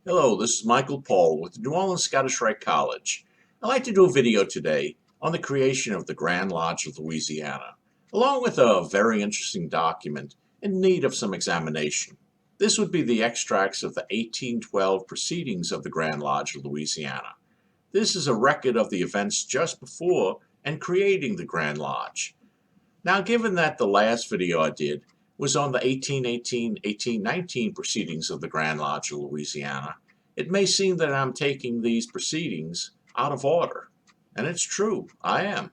Hello, this is Michael Paul with the New Orleans Scottish Rite College. I'd like to do a video today on the creation of the Grand Lodge of Louisiana, along with a very interesting document in need of some examination. This would be the extracts of the 1812 Proceedings of the Grand Lodge of Louisiana. This is a record of the events just before and creating the Grand Lodge. Now, given that the last video I did was on the 1818-1819 Proceedings of the Grand Lodge of Louisiana, it may seem that I'm taking these proceedings out of order. And it's true, I am.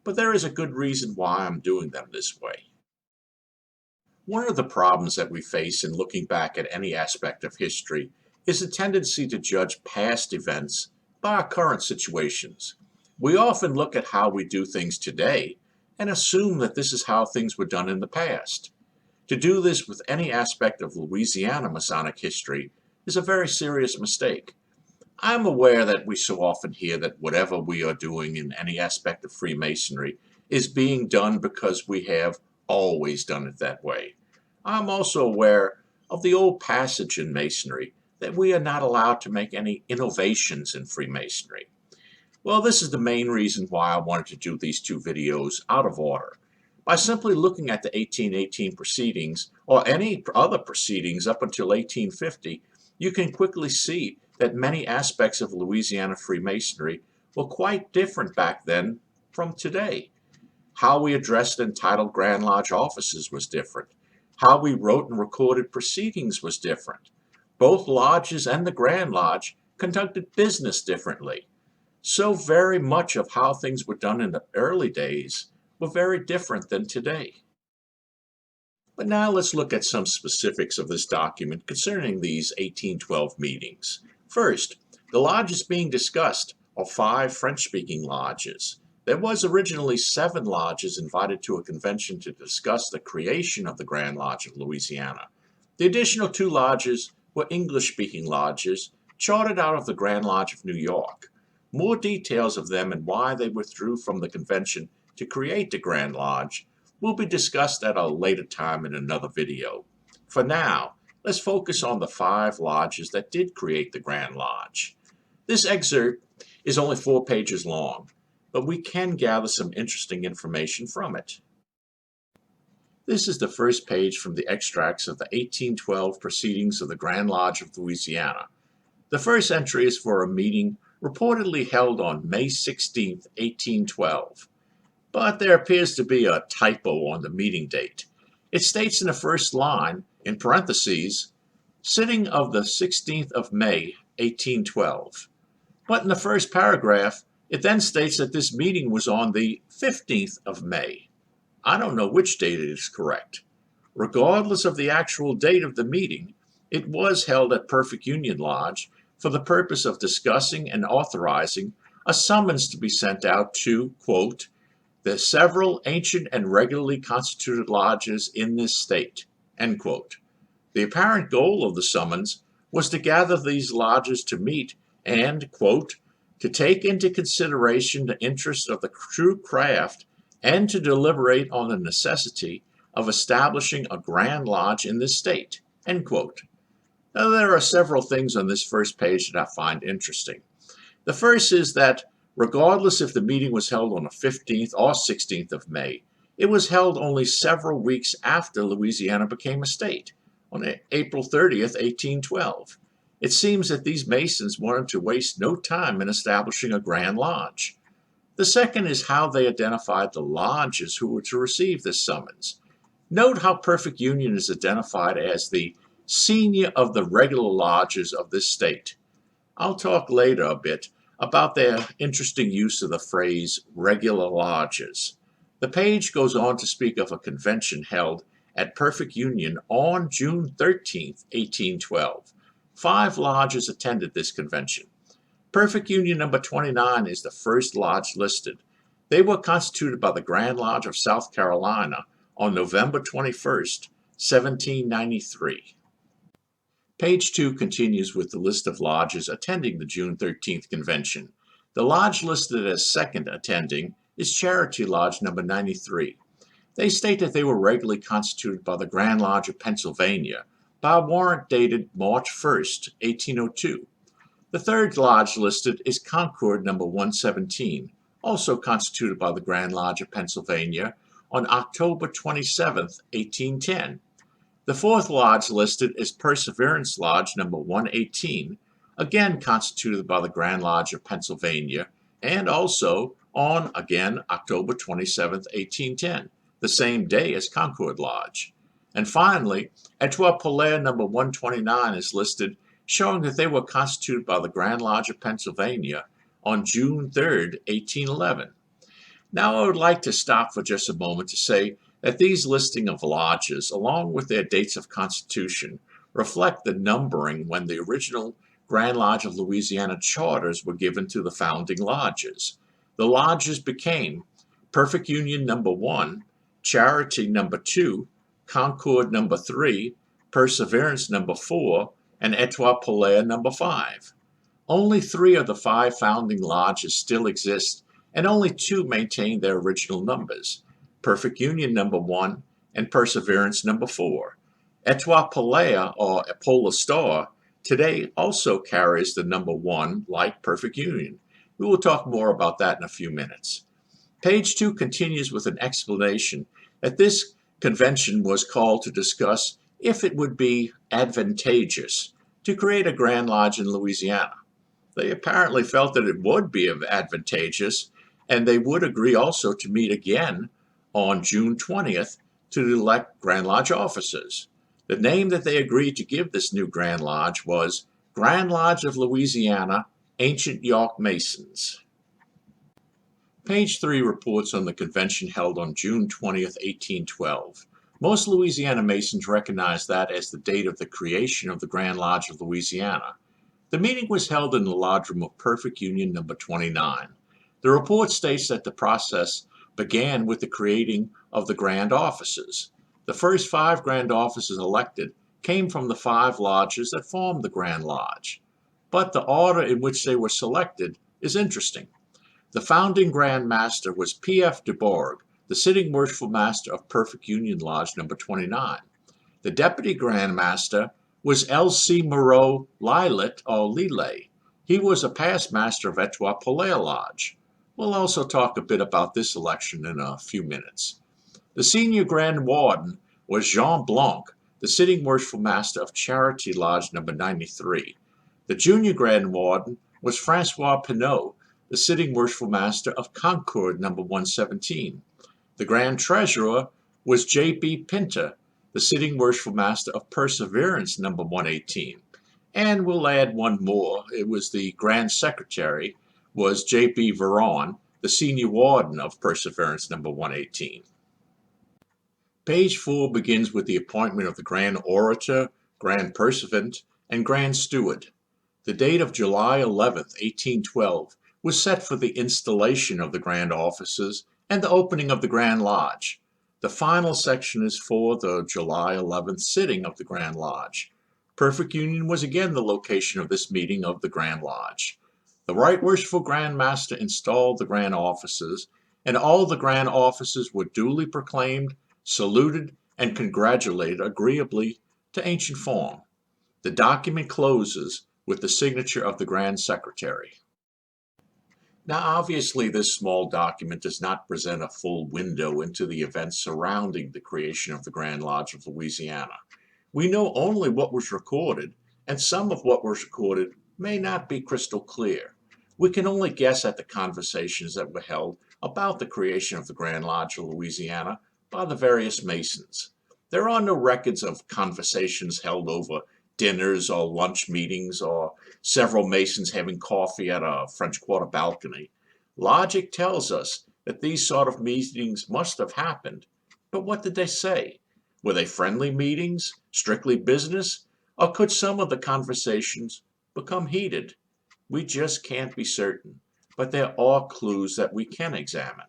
But there is a good reason why I'm doing them this way. One of the problems that we face in looking back at any aspect of history is a tendency to judge past events by our current situations. We often look at how we do things today and assume that this is how things were done in the past. To do this with any aspect of Louisiana Masonic history is a very serious mistake. I'm aware that we so often hear that whatever we are doing in any aspect of Freemasonry is being done because we have always done it that way. I'm also aware of the old passage in Masonry that we are not allowed to make any innovations in Freemasonry. Well, this is the main reason why I wanted to do these two videos out of order. By simply looking at the 1818 proceedings or any other proceedings up until 1850, you can quickly see that many aspects of Louisiana Freemasonry were quite different back then from today. How we addressed and entitled Grand Lodge offices was different. How we wrote and recorded proceedings was different. Both lodges and the Grand Lodge conducted business differently. So very much of how things were done in the early days were very different than today. But now let's look at some specifics of this document concerning these 1812 meetings. First, the lodges being discussed are 5 French-speaking lodges. There was originally 7 lodges invited to a convention to discuss the creation of the Grand Lodge of Louisiana. The additional 2 lodges were English-speaking lodges chartered out of the Grand Lodge of New York. More details of them and why they withdrew from the convention to create the Grand Lodge will be discussed at a later time in another video. For now, let's focus on the 5 lodges that did create the Grand Lodge. This excerpt is only 4 pages long, but we can gather some interesting information from it. This is the first page from the extracts of the 1812 Proceedings of the Grand Lodge of Louisiana. The first entry is for a meeting reportedly held on May 16, 1812. But there appears to be a typo on the meeting date. It states in the first line, in parentheses, sitting of the 16th of May, 1812. But in the first paragraph, it then states that this meeting was on the 15th of May. I don't know which date is correct. Regardless of the actual date of the meeting, it was held at Perfect Union Lodge for the purpose of discussing and authorizing a summons to be sent out to, quote, the several ancient and regularly constituted lodges in this state, end quote. The apparent goal of the summons was to gather these lodges to meet and, quote, to take into consideration the interests of the true craft and to deliberate on the necessity of establishing a Grand Lodge in this state, end quote. Now, there are several things on this first page that I find interesting. The first is that regardless if the meeting was held on the 15th or 16th of May, it was held only several weeks after Louisiana became a state, on April 30th, 1812. It seems that these Masons wanted to waste no time in establishing a Grand Lodge. The second is how they identified the lodges who were to receive this summons. Note how Perfect Union is identified as the senior of the regular lodges of this state. I'll talk later a bit about their interesting use of the phrase regular lodges. The page goes on to speak of a convention held at Perfect Union on June 13, 1812. 5 lodges attended this convention. Perfect Union number 29 is the first lodge listed. They were constituted by the Grand Lodge of South Carolina on November 21, 1793. Page 2 continues with the list of lodges attending the June 13th convention. The lodge listed as second attending is Charity Lodge number 93. They state that they were regularly constituted by the Grand Lodge of Pennsylvania, by a warrant dated March 1st, 1802. The third lodge listed is Concord number 117, also constituted by the Grand Lodge of Pennsylvania on October 27th, 1810. The fourth lodge listed is Perseverance Lodge number 118, again constituted by the Grand Lodge of Pennsylvania, and also on, again, October 27, 1810, the same day as Concord Lodge. And finally, Etoile Polaire number 129 is listed, showing that they were constituted by the Grand Lodge of Pennsylvania on June 3, 1811. Now I would like to stop for just a moment to say that these listing of lodges, along with their dates of constitution, reflect the numbering when the original Grand Lodge of Louisiana charters were given to the founding lodges. The lodges became Perfect Union number 1, Charity number 2, Concord number 3, Perseverance number 4, and Etoile Polaire number 5. Only 3 of the 5 founding lodges still exist, and only 2 maintain their original numbers, Perfect Union number 1 and Perseverance number 4. Etoile Polaire, or Polar Star, today also carries the number 1 like Perfect Union. We will talk more about that in a few minutes. Page 2 continues with an explanation that this convention was called to discuss if it would be advantageous to create a Grand Lodge in Louisiana. They apparently felt that it would be advantageous, and they would agree also to meet again on June 20th to elect Grand Lodge officers. The name that they agreed to give this new Grand Lodge was Grand Lodge of Louisiana, Ancient York Masons. Page 3 reports on the convention held on June 20th, 1812. Most Louisiana Masons recognize that as the date of the creation of the Grand Lodge of Louisiana. The meeting was held in the lodge room of Perfect Union number 29. The report states that the process began with the creating of the Grand Officers. The first 5 Grand Officers elected came from the 5 lodges that formed the Grand Lodge. But the order in which they were selected is interesting. The founding Grand Master was P.F. DeBorg, the sitting Worshipful Master of Perfect Union Lodge number 29. The Deputy Grand Master was L.C. Moreau Lilet, or Lillet. He was a past Master of Etoile Polaire Lodge. We'll also talk a bit about this election in a few minutes. The Senior Grand Warden was Jean Blanc, the sitting Worshipful Master of Charity Lodge number 93. The Junior Grand Warden was Francois Pinot, the sitting Worshipful Master of Concord number 117. The Grand Treasurer was J.B. Pinter, the sitting Worshipful Master of Perseverance number 118. And we'll add one more. It was the Grand Secretary was J.B. Veron, the Senior Warden of Perseverance number 118. Page 4 begins with the appointment of the Grand Orator, Grand Pursuivant, and Grand Steward. The date of July 11th, 1812, was set for the installation of the Grand Officers and the opening of the Grand Lodge. The final section is for the July 11th sitting of the Grand Lodge. Perfect Union was again the location of this meeting of the Grand Lodge. The Right Worshipful Grand Master installed the Grand Officers, and all the Grand Officers were duly proclaimed, saluted, and congratulated agreeably to ancient form. The document closes with the signature of the Grand Secretary. Now, obviously, this small document does not present a full window into the events surrounding the creation of the Grand Lodge of Louisiana. We know only what was recorded, and some of what was recorded may not be crystal clear. We can only guess at the conversations that were held about the creation of the Grand Lodge of Louisiana by the various Masons. There are no records of conversations held over dinners or lunch meetings or several Masons having coffee at a French Quarter balcony. Logic tells us that these sort of meetings must have happened. But what did they say? Were they friendly meetings, strictly business, or could some of the conversations become heated? We just can't be certain, but there are clues that we can examine.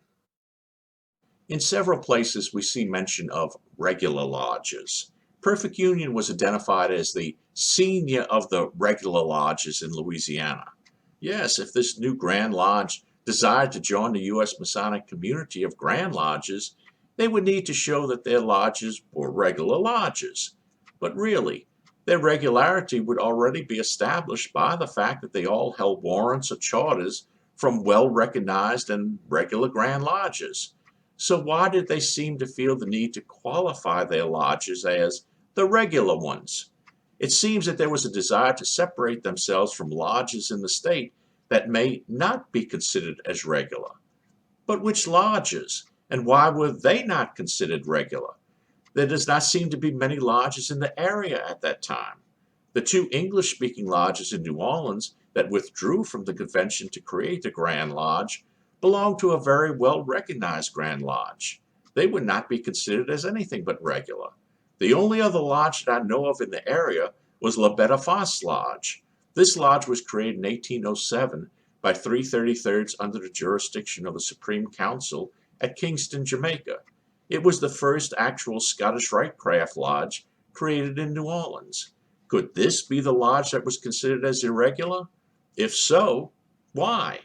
In several places we see mention of regular lodges. Perfect Union was identified as the senior of the regular lodges in Louisiana. Yes, if this new Grand Lodge desired to join the U.S. Masonic community of Grand Lodges, they would need to show that their lodges were regular lodges. But really, Their regularity would already be established by the fact that they all held warrants or charters from well-recognized and regular Grand Lodges. So why did they seem to feel the need to qualify their lodges as the regular ones? It seems that there was a desire to separate themselves from lodges in the state that may not be considered as regular. But which lodges, and why were they not considered regular? There does not seem to be many lodges in the area at that time. The two English-speaking lodges in New Orleans that withdrew from the convention to create the Grand Lodge belonged to a very well-recognized Grand Lodge. They would not be considered as anything but regular. The only other lodge that I know of in the area was La Belle Fosse Lodge. This lodge was created in 1807 by 333rds under the jurisdiction of the Supreme Council at Kingston, Jamaica. It was the first actual Scottish Rite craft lodge created in New Orleans. Could this be the lodge that was considered as irregular? If so, why?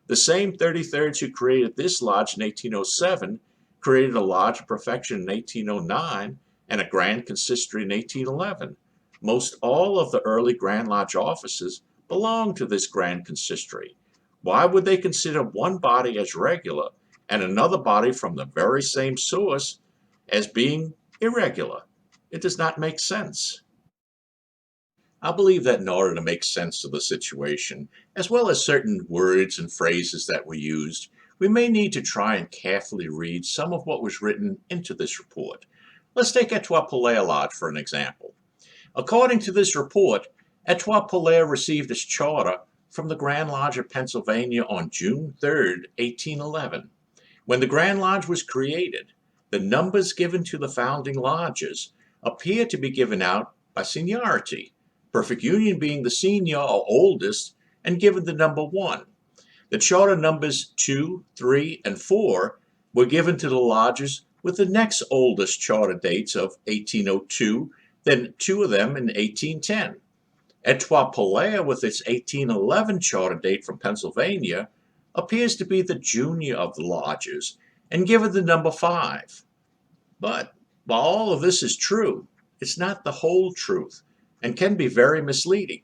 The same 33rds who created this lodge in 1807 created a Lodge of Perfection in 1809 and a Grand Consistory in 1811. Most all of the early Grand Lodge offices belonged to this Grand Consistory. Why would they consider one body as regular and another body from the very same source as being irregular? It does not make sense. I believe that in order to make sense of the situation, as well as certain words and phrases that were used, we may need to try and carefully read some of what was written into this report. Let's take Etoile-Polaire Lodge for an example. According to this report, Etoile-Polaire received its charter from the Grand Lodge of Pennsylvania on June 3, 1811. When the Grand Lodge was created, the numbers given to the founding lodges appear to be given out by seniority, Perfect Union being the senior or oldest and given the number 1. The charter numbers 2, 3, and 4 were given to the lodges with the next oldest charter dates of 1802, then 2 of them in 1810. Etoile-Polaire, with its 1811 charter date from Pennsylvania, appears to be the junior of the lodges and given the number 5. But while all of this is true, it's not the whole truth and can be very misleading.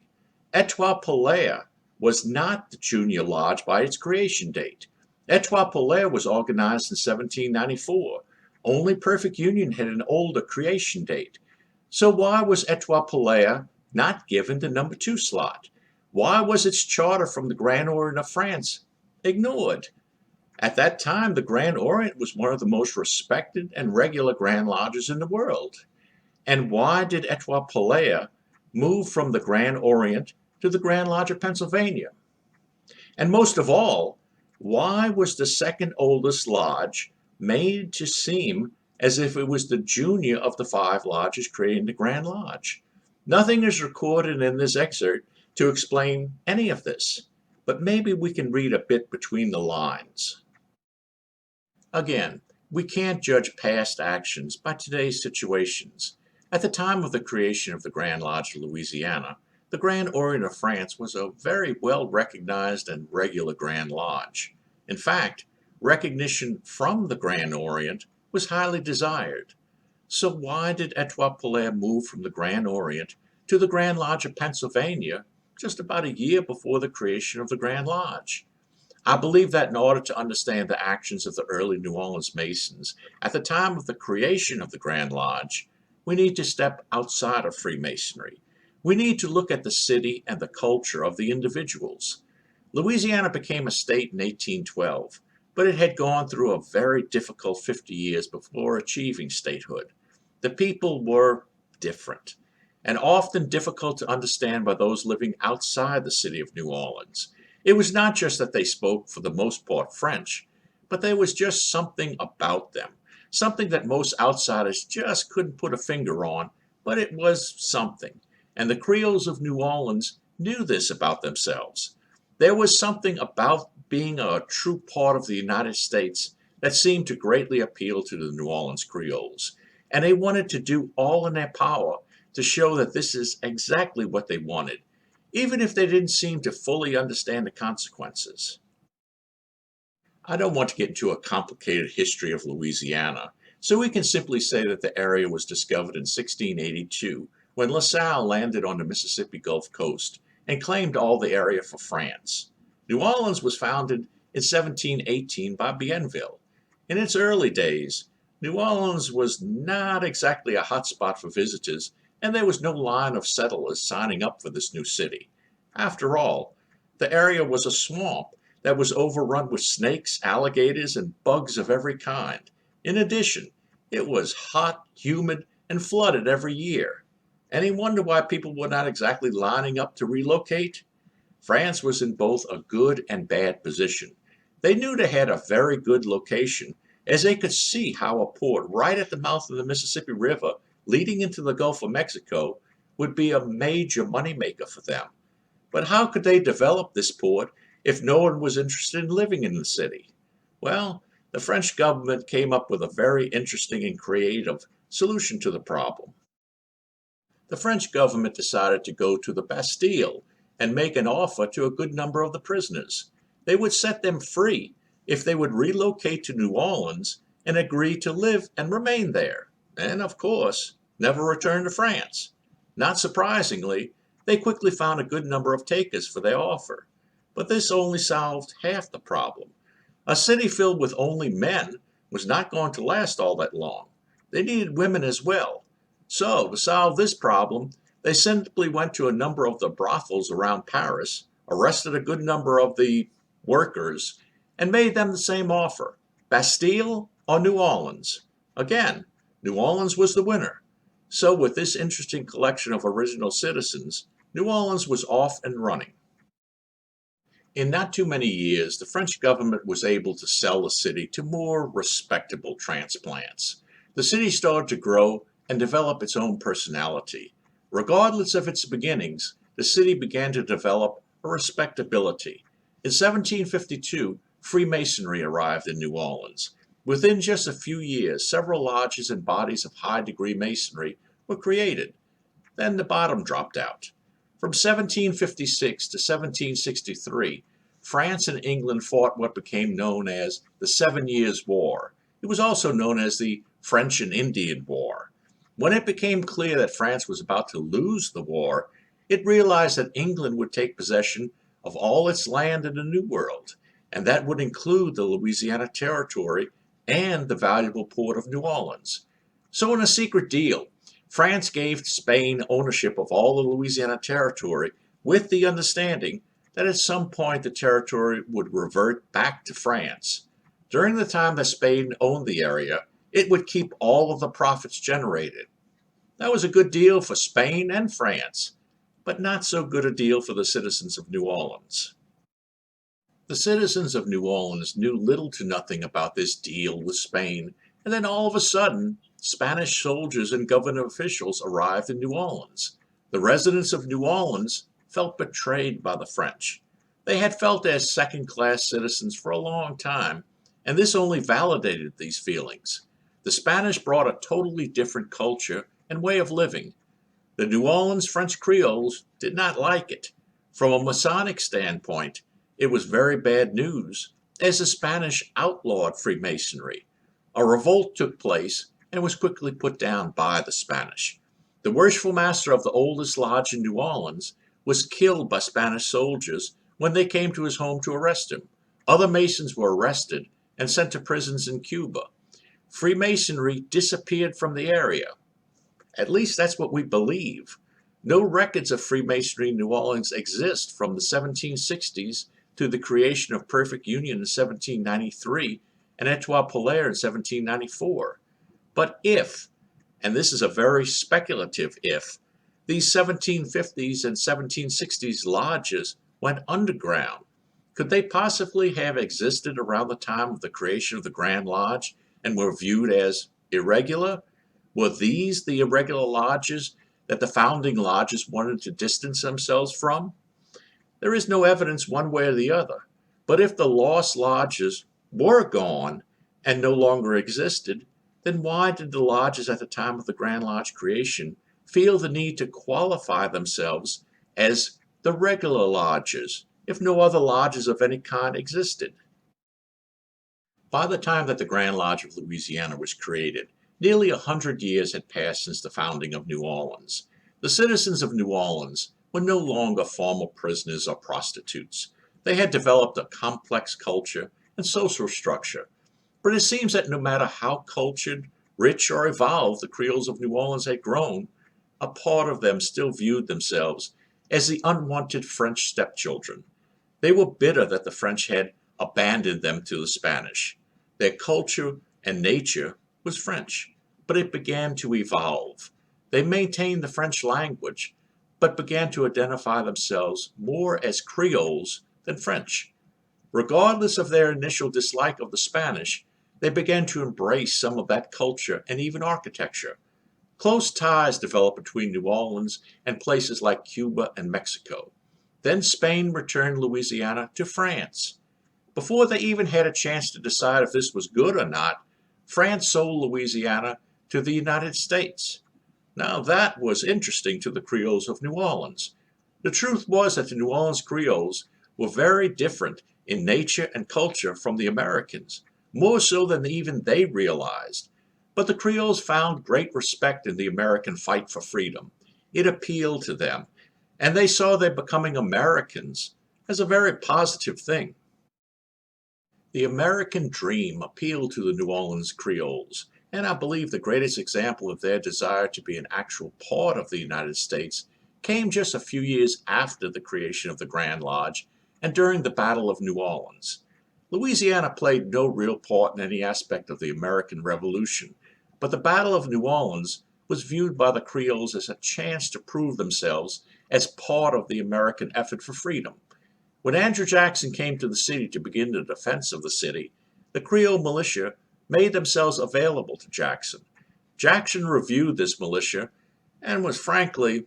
Etoile-Polaire was not the junior lodge by its creation date. Etoile-Polaire was organized in 1794. Only Perfect Union had an older creation date. So why was Etoile-Polaire not given the number 2 slot? Why was its charter from the Grand Orient of France ignored? At that time, the Grand Orient was one of the most respected and regular Grand Lodges in the world. And why did Etoile-Polaire move from the Grand Orient to the Grand Lodge of Pennsylvania? And most of all, why was the second oldest lodge made to seem as if it was the junior of the 5 lodges creating the Grand Lodge? Nothing is recorded in this excerpt to explain any of this, but maybe we can read a bit between the lines. Again, we can't judge past actions by today's situations. At the time of the creation of the Grand Lodge of Louisiana, the Grand Orient of France was a very well-recognized and regular Grand Lodge. In fact, recognition from the Grand Orient was highly desired. So why did Etoile-Polaire move from the Grand Orient to the Grand Lodge of Pennsylvania just about a year before the creation of the Grand Lodge? I believe that in order to understand the actions of the early New Orleans Masons at the time of the creation of the Grand Lodge, we need to step outside of Freemasonry. We need to look at the city and the culture of the individuals. Louisiana became a state in 1812, but it had gone through a very difficult 50 years before achieving statehood. The people were different, and often difficult to understand by those living outside the city of New Orleans. It was not just that they spoke, for the most part, French, but there was just something about them, something that most outsiders just couldn't put a finger on, but it was something. And the Creoles of New Orleans knew this about themselves. There was something about being a true part of the United States that seemed to greatly appeal to the New Orleans Creoles, and they wanted to do all in their power to show that this is exactly what they wanted, even if they didn't seem to fully understand the consequences. I don't want to get into a complicated history of Louisiana, so we can simply say that the area was discovered in 1682 when La Salle landed on the Mississippi Gulf Coast and claimed all the area for France. New Orleans was founded in 1718 by Bienville. In its early days, New Orleans was not exactly a hotspot for visitors, and there was no line of settlers signing up for this new city. After all, the area was a swamp that was overrun with snakes, alligators, and bugs of every kind. In addition, it was hot, humid, and flooded every year. Any wonder why people were not exactly lining up to relocate? France was in both a good and bad position. They knew they had a very good location, as they could see how a port right at the mouth of the Mississippi River leading into the Gulf of Mexico would be a major moneymaker for them. But how could they develop this port if no one was interested in living in the city? Well, the French government came up with a very interesting and creative solution to the problem. The French government decided to go to the Bastille and make an offer to a good number of the prisoners. They would set them free if they would relocate to New Orleans and agree to live and remain there, and of course, never return to France. Not surprisingly, they quickly found a good number of takers for their offer. But this only solved half the problem. A city filled with only men was not going to last all that long. They needed women as well. So, to solve this problem, they simply went to a number of the brothels around Paris, arrested a good number of the workers, and made them the same offer: Bastille or New Orleans. Again, New Orleans was the winner. So with this interesting collection of original citizens, New Orleans was off and running. In not too many years, the French government was able to sell the city to more respectable transplants. The city started to grow and develop its own personality. Regardless of its beginnings, the city began to develop a respectability. In 1752, Freemasonry arrived in New Orleans. Within just a few years, several lodges and bodies of high-degree masonry were created. Then the bottom dropped out. From 1756 to 1763, France and England fought what became known as the 7 Years' War. It was also known as the French and Indian War. When it became clear that France was about to lose the war, it realized that England would take possession of all its land in the New World, and that would include the Louisiana Territory and the valuable port of New Orleans. So in a secret deal, France gave Spain ownership of all the Louisiana Territory with the understanding that at some point the territory would revert back to France. During the time that Spain owned the area, it would keep all of the profits generated. That was a good deal for Spain and France, but not so good a deal for the citizens of New Orleans. The citizens of New Orleans knew little to nothing about this deal with Spain, and then all of a sudden, Spanish soldiers and government officials arrived in New Orleans. The residents of New Orleans felt betrayed by the French. They had felt as second-class citizens for a long time, and this only validated these feelings. The Spanish brought a totally different culture and way of living. The New Orleans French Creoles did not like it. From a Masonic standpoint, it was very bad news, as the Spanish outlawed Freemasonry. A revolt took place and was quickly put down by the Spanish. The worshipful master of the oldest lodge in New Orleans was killed by Spanish soldiers when they came to his home to arrest him. Other Masons were arrested and sent to prisons in Cuba. Freemasonry disappeared from the area. At least that's what we believe. No records of Freemasonry in New Orleans exist from the 1760s to the creation of Perfect Union in 1793 and Etoile Polaire in 1794. But if, and this is a very speculative if, these 1750s and 1760s lodges went underground, could they possibly have existed around the time of the creation of the Grand Lodge and were viewed as irregular? Were these the irregular lodges that the founding lodges wanted to distance themselves from? There is no evidence one way or the other. But if the lost lodges were gone and no longer existed, then why did the lodges at the time of the Grand Lodge creation feel the need to qualify themselves as the regular lodges if no other lodges of any kind existed? By the time that the Grand Lodge of Louisiana was created, nearly 100 years had passed since the founding of New Orleans. The citizens of New Orleans were no longer former prisoners or prostitutes. They had developed a complex culture and social structure. But it seems that no matter how cultured, rich, or evolved the Creoles of New Orleans had grown, a part of them still viewed themselves as the unwanted French stepchildren. They were bitter that the French had abandoned them to the Spanish. Their culture and nature was French, but it began to evolve. They maintained the French language, but began to identify themselves more as Creoles than French. Regardless of their initial dislike of the Spanish, they began to embrace some of that culture and even architecture. Close ties developed between New Orleans and places like Cuba and Mexico. Then Spain returned Louisiana to France. Before they even had a chance to decide if this was good or not, France sold Louisiana to the United States. Now that was interesting to the Creoles of New Orleans. The truth was that the New Orleans Creoles were very different in nature and culture from the Americans, more so than even they realized. But the Creoles found great respect in the American fight for freedom. It appealed to them, and they saw their becoming Americans as a very positive thing. The American dream appealed to the New Orleans Creoles, and I believe the greatest example of their desire to be an actual part of the United States came just a few years after the creation of the Grand Lodge and during the Battle of New Orleans. Louisiana played no real part in any aspect of the American Revolution, but the Battle of New Orleans was viewed by the Creoles as a chance to prove themselves as part of the American effort for freedom. When Andrew Jackson came to the city to begin the defense of the city, the Creole militia made themselves available to Jackson. Jackson reviewed this militia and was frankly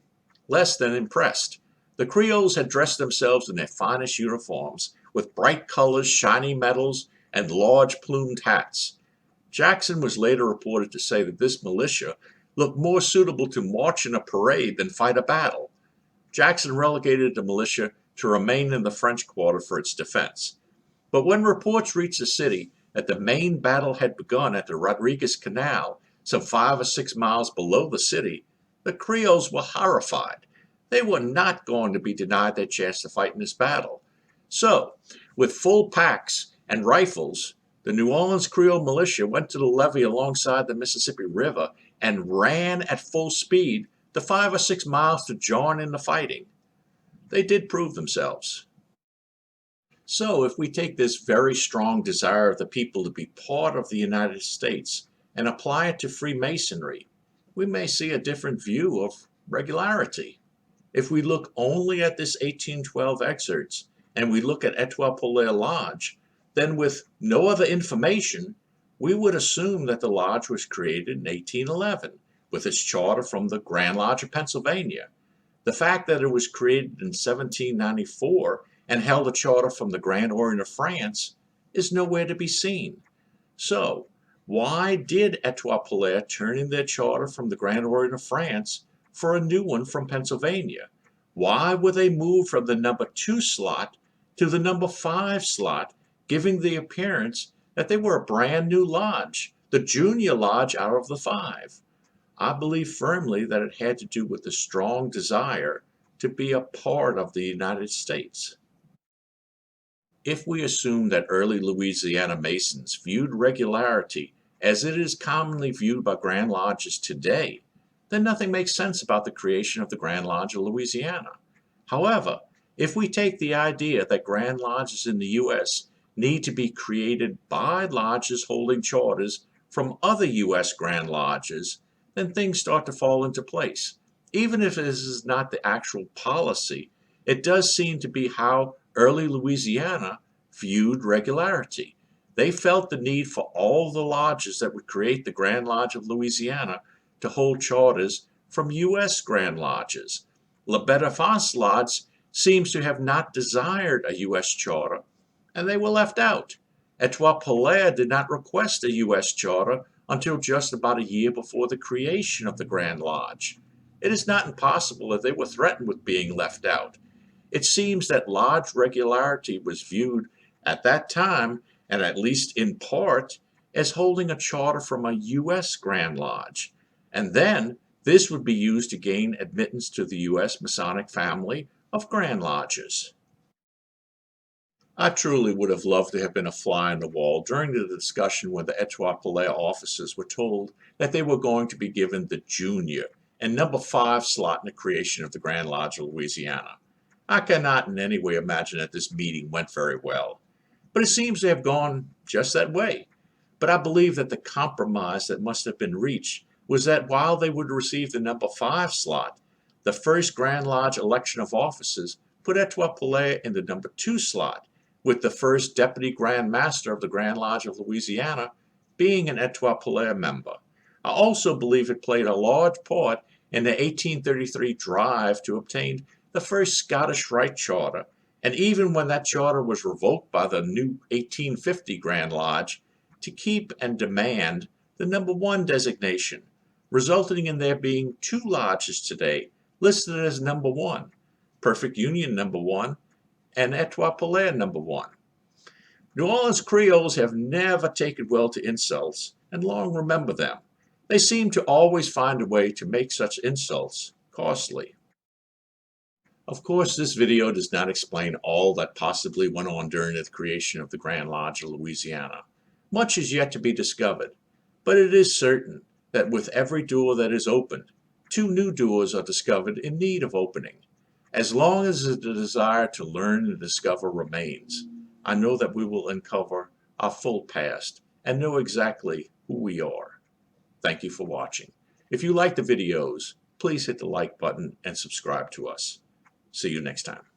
less than impressed. The Creoles had dressed themselves in their finest uniforms, with bright colors, shiny medals, and large plumed hats. Jackson was later reported to say that this militia looked more suitable to march in a parade than fight a battle. Jackson relegated the militia to remain in the French quarter for its defense. But when reports reached the city that the main battle had begun at the Rodriguez Canal, some 5 or 6 miles below the city, the Creoles were horrified. They were not going to be denied their chance to fight in this battle. So, with full packs and rifles, the New Orleans Creole militia went to the levee alongside the Mississippi River and ran at full speed the 5 or 6 miles to join in the fighting. They did prove themselves. So, if we take this very strong desire of the people to be part of the United States and apply it to Freemasonry, we may see a different view of regularity. If we look only at this 1812 Excerpts and we look at Etoile Polaire Lodge, then with no other information, we would assume that the lodge was created in 1811 with its charter from the Grand Lodge of Pennsylvania. The fact that it was created in 1794 and held a charter from the Grand Orient of France is nowhere to be seen. So, why did Etoile Polaire turn in their charter from the Grand Orient of France for a new one from Pennsylvania? Why were they moved from the number 2 slot to the number 5 slot, giving the appearance that they were a brand new lodge, the junior lodge out of the 5? I believe firmly that it had to do with the strong desire to be a part of the United States. If we assume that early Louisiana Masons viewed regularity as it is commonly viewed by Grand Lodges today, then nothing makes sense about the creation of the Grand Lodge of Louisiana. However, if we take the idea that Grand Lodges in the U.S. need to be created by lodges holding charters from other U.S. Grand Lodges, then things start to fall into place. Even if this is not the actual policy, it does seem to be how early Louisiana viewed regularity. They felt the need for all the lodges that would create the Grand Lodge of Louisiana to hold charters from U.S. Grand Lodges. Le Bénéfice Lodge seems to have not desired a U.S. charter, and they were left out. Etoile Polaire did not request a U.S. charter until just about a year before the creation of the Grand Lodge. It is not impossible that they were threatened with being left out. It seems that lodge regularity was viewed at that time, and at least in part, as holding a charter from a U.S. Grand Lodge. And then This would be used to gain admittance to the U.S. Masonic family of Grand Lodges. I truly would have loved to have been a fly on the wall during the discussion when the Etoile officers were told that they were going to be given the junior and number 5 slot in the creation of the Grand Lodge of Louisiana. I cannot in any way imagine that this meeting went very well, but it seems to have gone just that way. But I believe that the compromise that must have been reached was that while they would receive the number 5 slot, the first Grand Lodge election of officers put Etoile in the number 2 slot, with the first Deputy Grand Master of the Grand Lodge of Louisiana being an Etoile member. I also believe it played a large part in the 1833 drive to obtain the first Scottish Rite charter, and even when that charter was revoked by the new 1850 Grand Lodge, to keep and demand the number 1 designation, resulting in there being 2 lodges today listed as number 1, Perfect Union number 1, and Etoile number 1. New Orleans Creoles have never taken well to insults, and long remember them. They seem to always find a way to make such insults costly. Of course, this video does not explain all that possibly went on during the creation of the Grand Lodge of Louisiana. Much is yet to be discovered, but it is certain that with every door that is opened, 2 new doors are discovered in need of opening. As long as the desire to learn and discover remains, I know that we will uncover our full past and know exactly who we are. Thank you for watching. If you like the videos, please hit the like button and subscribe to us. See you next time.